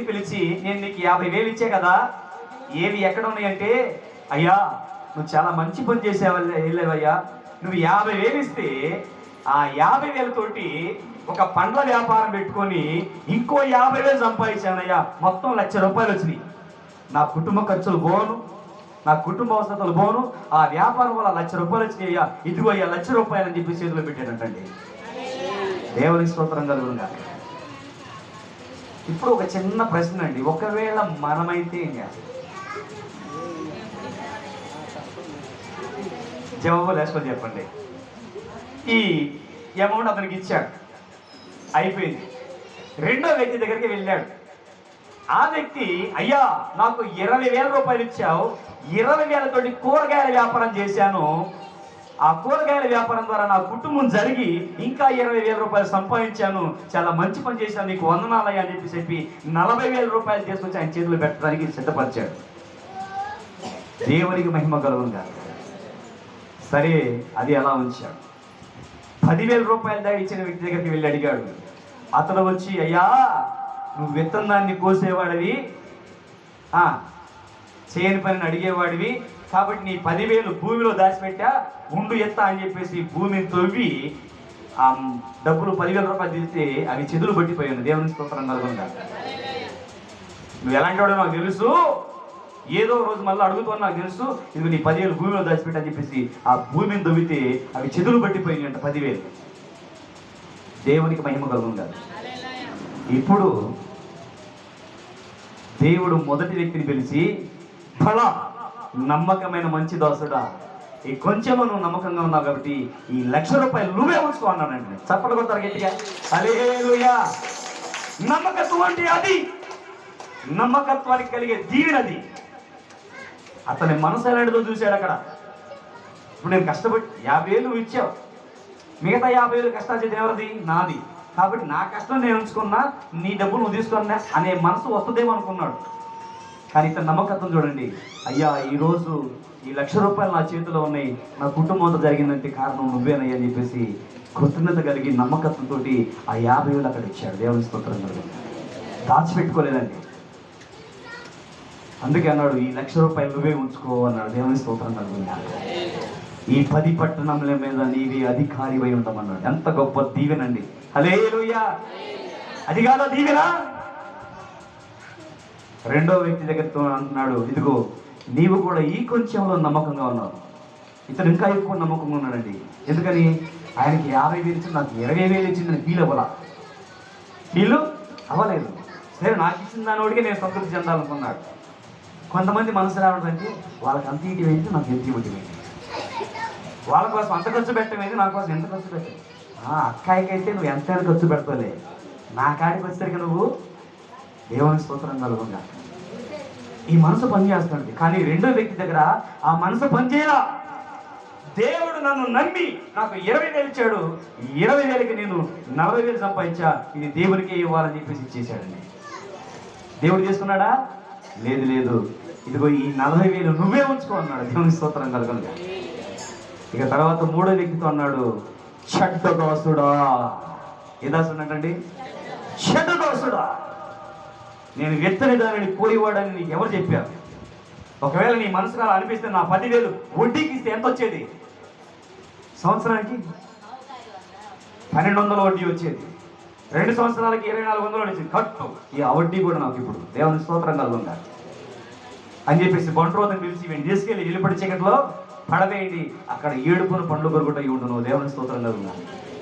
పిలిచి, నేను నీకు 50,000 ఇచ్చే కదా, ఏవి ఎక్కడ ఉన్నాయంటే, అయ్యా నువ్వు చాలా మంచి పని వెళ్ళావయ్యా, నువ్వు 50,000 ఇస్తే ఆ 50,000 తోటి ఒక పండ్ల వ్యాపారం పెట్టుకొని ఇంకో 50,000 సంపాదించానయ్యా, మొత్తం ₹1,00,000 వచ్చినాయి. నా కుటుంబ ఖర్చులు పోను, నా కుటుంబ అవసరాలు పోను, ఆ వ్యాపారం వల్ల ₹1,00,000 వచ్చినాయి అయ్యా, ఇదిగో అయ్యా ₹1,00,000 అని చెప్పి చేతిలో పెట్టాడంటండి. దేవునికి స్తోత్రం కలుగునుగా. ఇప్పుడు ఒక చిన్న ప్రశ్న అండి, ఒకవేళ మనమైతే ఏం చేస్తాం? జవాబు వేసుకొని చెప్పండి. ఈ అమౌంట్ అతనికి ఇచ్చాడు, అయిపోయింది. రెండో వ్యక్తి దగ్గరికి వెళ్ళాడు. ఆ వ్యక్తి, అయ్యా నాకు ₹20,000 ఇచ్చావు, 20,000 తోటి కూరగాయల వ్యాపారం చేశాను, ఆ కూరగాయల వ్యాపారం ద్వారా నా కుటుంబం జరిగి ఇంకా ₹20,000 సంపాదించాను, చాలా మంచి పని చేశాను, నీకు వందనాలయ్యా అని చెప్పి ₹40,000 తీసుకొచ్చి ఆయన చేతులు పెట్టడానికి సిద్ధపరిచాడు. దేవునికి మహిమ కలుగునుగా. సరే, అది ఎలా ఉంచాడు. ₹10,000 ఇచ్చిన వ్యక్తి దగ్గరికి వెళ్ళి అడిగాడు. అతను వచ్చి, అయ్యా నువ్వు విత్తనాన్ని కోసేవాడివి, చేయని పనిని అడిగేవాడివి, కాబట్టి నీ 10,000 భూమిలో దాచిపెట్టా, ఉండు ఎత్తా అని చెప్పేసి భూమిని తవ్వి ఆ డబ్బులు ₹10,000 తీస్తే అవి చెదులు పట్టిపోయాను. దేవుని స్తోత్రం కలుగునుగా. నువ్వు ఎలాంటి వాడో నాకు తెలుసు, ఏదో రోజు మళ్ళీ అడుగుతావు నాకు తెలుసు, ఇది నీ 10,000 భూమిలో దాచిపెట్టా అని చెప్పేసి ఆ భూమిని దవ్వితే అవి చెదులు పట్టిపోయినాయి అంట 10,000. దేవునికి మహిమ కలుగునుగా. ఇప్పుడు దేవుడు మొదటి వ్యక్తిని పిలిచి, ఫలా నమ్మకమైన మంచి దాసుడా, ఈ కొంచెం నువ్వు నమ్మకంగా ఉన్నావు కాబట్టి ఈ ₹1,00,000 నువ్వే ఉంచుకో అన్నానండి. చప్పట్లు కొడతారు గట్టిగా, హల్లెలూయా. నమ్మకత్వం అంటే అది, నమ్మకత్వానికి కలిగే దీవెనది. అతని మనసు ఎలాంటిదో చూశాడు అక్కడ. ఇప్పుడు నేను కష్టపడి 50,000 నువ్వు ఇచ్చావు, మిగతా 50,000 కష్టాలు చేతి ఎవరిది? నాది. కాబట్టి నా కష్టం నేను ఉంచుకున్నా, నీ డబ్బు నువ్వు తీసుకున్నా అనే మనసు వస్తుందేమో అనుకున్నాడు. కానీ ఇతని నమ్మకత్వం చూడండి. అయ్యా ఈరోజు ఈ ₹1,00,000 నా చేతిలో ఉన్నాయి, నా కుటుంబంతో జరిగిందంటే కారణం నువ్వేనయ్యా అని చెప్పేసి కృతజ్ఞత కలిగి నమ్మకత్వంతో ఆ 50,000 అక్కడ ఇచ్చాడు. దేవుని స్తోత్రం కలుగును. దాచిపెట్టుకోలేదండి. అందుకే అన్నాడు, ఈ ₹1,00,000 నువ్వే ఉంచుకో అన్నాడు. దేవుని స్తోత్రం కలుగును. ఈ 10 పట్టణముల మీద నీవే అధికారివై ఉంటామన్నాడు. ఎంత గొప్ప దీవెనండి. హల్లెలూయా. అది కాదా దీవెన? రెండో వ్యక్తి దగ్గరతో అంటున్నాడు, ఇదిగో నీవు కూడా ఈ కొంచెంలో నమ్మకంగా ఉన్నావు. ఇతను ఇంకా ఎక్కువ నమ్మకంగా ఉన్నాడండి. ఎందుకని? ఆయనకి 50,000 ఇచ్చి నాకు 20,000 ఇచ్చిందని ఫీల్ అవ్వలేదు. సరే, నాకు ఇచ్చిన దానివాడికి నేను సంతృప్తి చెందాలనుకున్నాడు. కొంతమంది మనసు రావడంటే వాళ్ళకి అంత ఇటు వేసి నాకు ఎంత ఇవ్వటి వేసి, వాళ్ళ కోసం అంత ఖర్చు పెట్టమేది, నా కోసం ఎంత ఖర్చు పెట్టావు. అక్కాయికైతే నువ్వు ఎంతైనా ఖర్చు పెడతావులే, నా కాడికి వచ్చేసరికి నువ్వు దేవుని స్తోత్రం కలుగునుగా. ఈ మనసు పనిచేస్తుంది. కానీ రెండో వ్యక్తి దగ్గర ఆ మనసు పనిచేయలా. దేవుడు నన్ను నమ్మి నాకు 20,000 ఇచ్చాడు, 20,000కి నేను 40,000 సంపాదించా, ఇది దేవునికే ఇవ్వాలని చెప్పేసి ఇచ్చేసాడండి. దేవుడు చేసుకున్నాడా? లేదు. ఇదిగో ఈ 40,000 నువ్వే ఉంచుకో అన్నాడు. దేవుని స్తోత్రం కలుగునుగా. ఇక తర్వాత మూడో వ్యక్తితో అన్నాడు, చెడ్డదోసుడా. ఏ దాసుడు అంటండి? చెడ్డదోసుడా. నేను విత్తని దానిని కోరివాడని నీకు ఎవరు చెప్పారు? ఒకవేళ నీ మనసుకు అలా అనిపిస్తే నా 10,000 వడ్డీకి ఇస్తే ఎంత వచ్చేది? సంవత్సరానికి 1,200 వడ్డీ వచ్చేది. 2 సంవత్సరాలకి 2,400 వచ్చేది కట్టు. ఈ వడ్డీ కూడా నాకు ఇప్పుడు దేవుని స్తోత్రం కలుగునుగా అని చెప్పేసి బంట్రోతని పిలిచి వీడిని తీసుకెళ్ళి ఇల్లుపడి చీకట్లో పడవేయండి, అక్కడ ఏడుపును పండ్లు కొరుకుట ఉండును. దేవుని స్తోత్రం కలుగునుగా.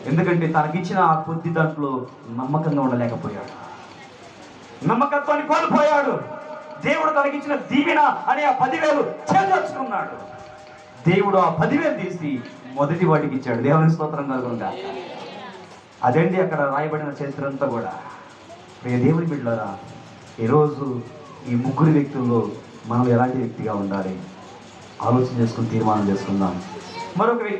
ఎందుకంటే తనకిచ్చిన ఆ కొద్ది దాంట్లో నమ్మకంగా ఉండలేకపోయాడు, నమ్మకత్వాన్ని కోల్పోయాడు. దేవుడు తనకిచ్చిన దీవెన అనే ఆ 10,000 చేర్చుకున్నాడు. దేవుడు ఆ 10,000 తీసి మొదటి వాడికి ఇచ్చాడు. దేవుని స్తోత్రం కలుగునుగా. అదండి అక్కడ రాయబడిన చరిత్ర అంతా కూడా. దేవుని బిడ్డలారా, ఈరోజు ఈ ముగ్గురు వ్యక్తుల్లో మనం ఎలాంటి వ్యక్తిగా ఉండాలి ఆలోచన చేసుకుని తీర్మానం చేసుకుందాం. మరొక వ్యక్తి